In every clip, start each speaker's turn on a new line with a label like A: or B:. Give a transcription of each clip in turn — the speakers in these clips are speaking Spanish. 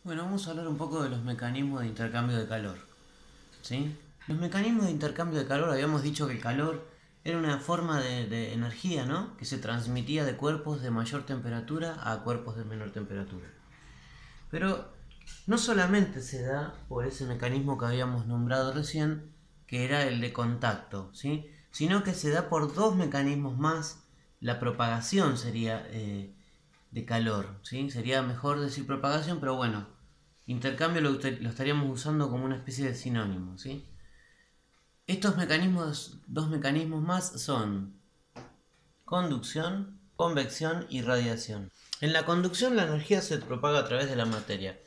A: Bueno, vamos a hablar un poco de los mecanismos de intercambio de calor, ¿sí? Los mecanismos de intercambio de calor, habíamos dicho que el calor era una forma de energía, ¿no? Que se transmitía de cuerpos de mayor temperatura a cuerpos de menor temperatura. Pero no solamente se da por ese mecanismo que habíamos nombrado recién, que era el de contacto, ¿sí? Sino que se da por dos mecanismos más. La propagación sería de calor, ¿sí? Sería mejor decir propagación, pero bueno, intercambio lo estaríamos usando como una especie de sinónimo, ¿sí? Estos mecanismos, dos mecanismos más son conducción, convección y radiación. En la conducción la energía se propaga a través de la materia.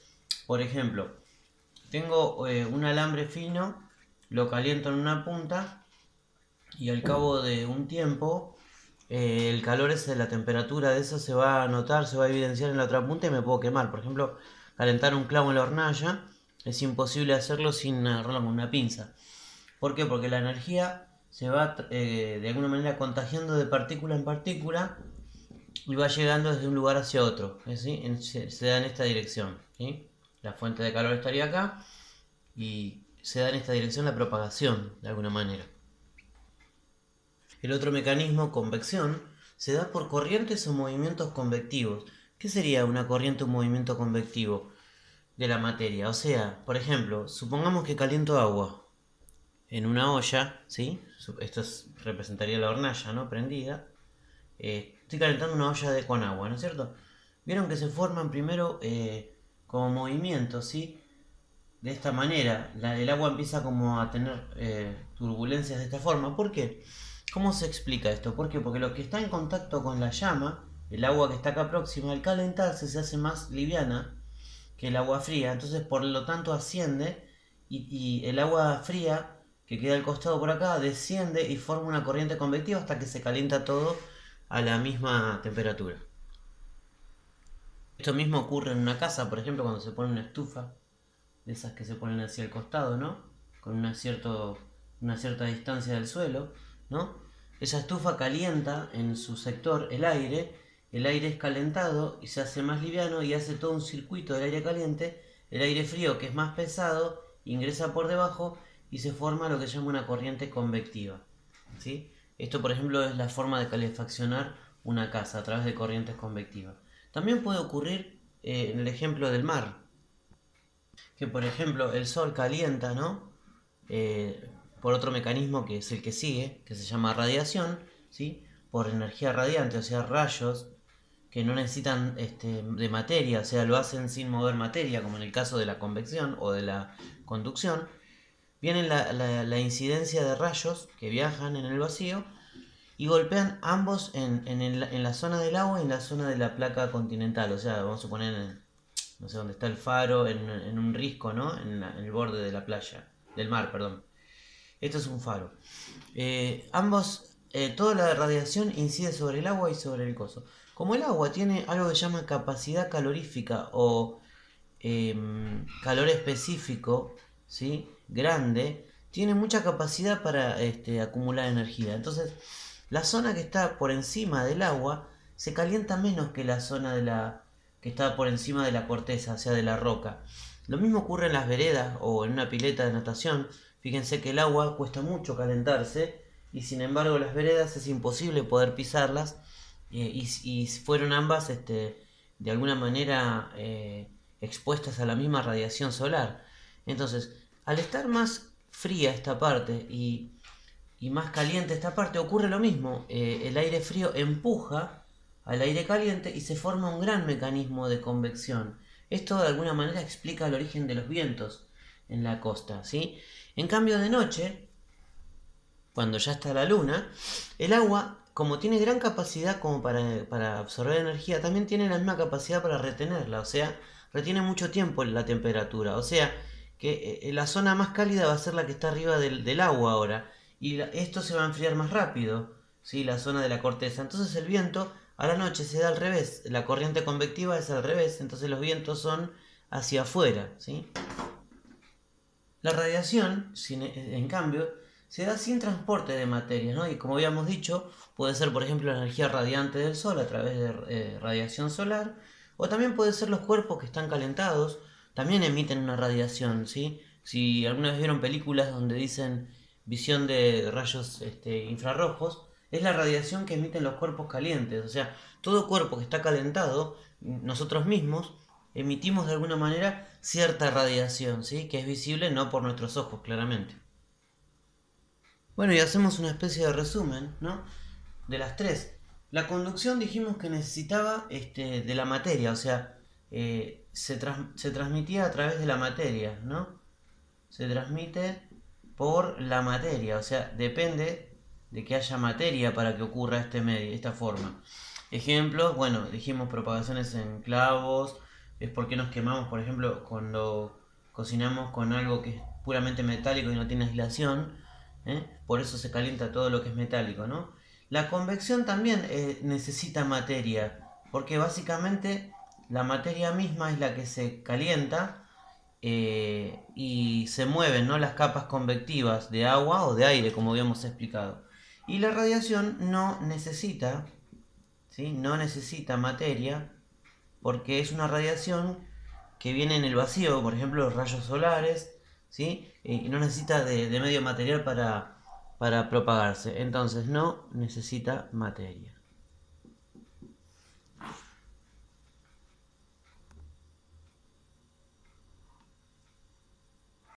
A: Por ejemplo, tengo un alambre fino, lo caliento en una punta y al cabo de un tiempo el calor ese, la temperatura de eso se va a notar, se va a evidenciar en la otra punta y me puedo quemar. Por ejemplo, calentar un clavo en la hornalla es imposible hacerlo sin agarrarlo con una pinza. ¿Por qué? Porque la energía se va de alguna manera contagiando de partícula en partícula y va llegando desde un lugar hacia otro, ¿sí? Se da en esta dirección, ¿sí? La fuente de calor estaría acá y se da en esta dirección la propagación, de alguna manera. El otro mecanismo, convección, se da por corrientes o movimientos convectivos. ¿Qué sería una corriente o un movimiento convectivo de la materia? O sea, por ejemplo, supongamos que caliento agua en una olla, ¿sí? Esto representaría la hornalla, ¿no? Prendida. Estoy calentando una olla con agua, ¿no es cierto? Vieron que se forman primero como movimientos, ¿sí? De esta manera, el agua empieza como a tener turbulencias de esta forma. ¿Por qué? ¿Cómo se explica esto? ¿Por qué? Porque lo que está en contacto con la llama, el agua que está acá próxima, al calentarse se hace más liviana que el agua fría, entonces por lo tanto asciende y el agua fría que queda al costado por acá desciende y forma una corriente convectiva hasta que se calienta todo a la misma temperatura. Esto mismo ocurre en una casa, por ejemplo, cuando se pone una estufa, de esas que se ponen hacia el costado, ¿no? Con una cierta distancia del suelo, ¿no? Esa estufa calienta en su sector el aire es calentado y se hace más liviano y hace todo un circuito del aire caliente, el aire frío que es más pesado ingresa por debajo y se forma lo que se llama una corriente convectiva, ¿sí? Esto, por ejemplo, es la forma de calefaccionar una casa a través de corrientes convectivas. También puede ocurrir en el ejemplo del mar, que por ejemplo el sol calienta, ¿no? Por otro mecanismo que es el que sigue, que se llama radiación, ¿sí? Por energía radiante, o sea, rayos que no necesitan de materia, o sea, lo hacen sin mover materia, como en el caso de la convección o de la conducción. Viene la incidencia de rayos que viajan en el vacío y golpean ambos en la zona del agua y en la zona de la placa continental, o sea, vamos a suponer no sé dónde está el faro, en un risco, ¿no? En el borde de la playa, del mar, perdón. Esto es un faro. Toda la radiación incide sobre el agua y sobre el coso. Como el agua tiene algo que se llama capacidad calorífica o calor específico, ¿sí? Grande, tiene mucha capacidad para acumular energía. Entonces, la zona que está por encima del agua se calienta menos que la zona que está por encima de la corteza, o sea, de la roca. Lo mismo ocurre en las veredas o en una pileta de natación. Fíjense que el agua cuesta mucho calentarse y sin embargo las veredas es imposible poder pisarlas y fueron ambas de alguna manera expuestas a la misma radiación solar. Entonces, al estar más fría esta parte y más caliente esta parte, ocurre lo mismo. El aire frío empuja al aire caliente y se forma un gran mecanismo de convección. Esto de alguna manera explica el origen de los vientos en la costa, ¿sí? En cambio de noche, cuando ya está la luna, el agua, como tiene gran capacidad como para absorber energía, también tiene la misma capacidad para retenerla, o sea, retiene mucho tiempo la temperatura, o sea, que la zona más cálida va a ser la que está arriba del agua ahora, y esto se va a enfriar más rápido, ¿sí? La zona de la corteza. Entonces el viento a la noche se da al revés, la corriente convectiva es al revés, entonces los vientos son hacia afuera, ¿sí? La radiación, en cambio, se da sin transporte de materia, ¿no? Y como habíamos dicho, puede ser, por ejemplo, la energía radiante del Sol a través de radiación solar, o también puede ser los cuerpos que están calentados también emiten una radiación, ¿sí? Si alguna vez vieron películas donde dicen visión de rayos infrarrojos, es la radiación que emiten los cuerpos calientes. O sea, todo cuerpo que está calentado, nosotros mismos emitimos de alguna manera cierta radiación, ¿sí? Que es visible no por nuestros ojos, claramente. Bueno, y hacemos una especie de resumen, ¿no? De las tres. La conducción dijimos que necesitaba de la materia, o sea, se transmitía a través de la materia, ¿no? Se transmite por la materia, o sea, depende de que haya materia para que ocurra este medio, esta forma. Ejemplos, bueno, dijimos propagaciones en clavos, es porque nos quemamos, por ejemplo, cuando cocinamos con algo que es puramente metálico y no tiene aislación, por eso se calienta todo lo que es metálico, ¿no? La convección también necesita materia, porque básicamente la materia misma es la que se calienta y se mueven, ¿no? Las capas convectivas de agua o de aire, como habíamos explicado. Y la radiación no necesita, ¿sí? No necesita materia porque es una radiación que viene en el vacío, por ejemplo, los rayos solares, ¿sí? Y no necesita de medio material para propagarse. Entonces no necesita materia.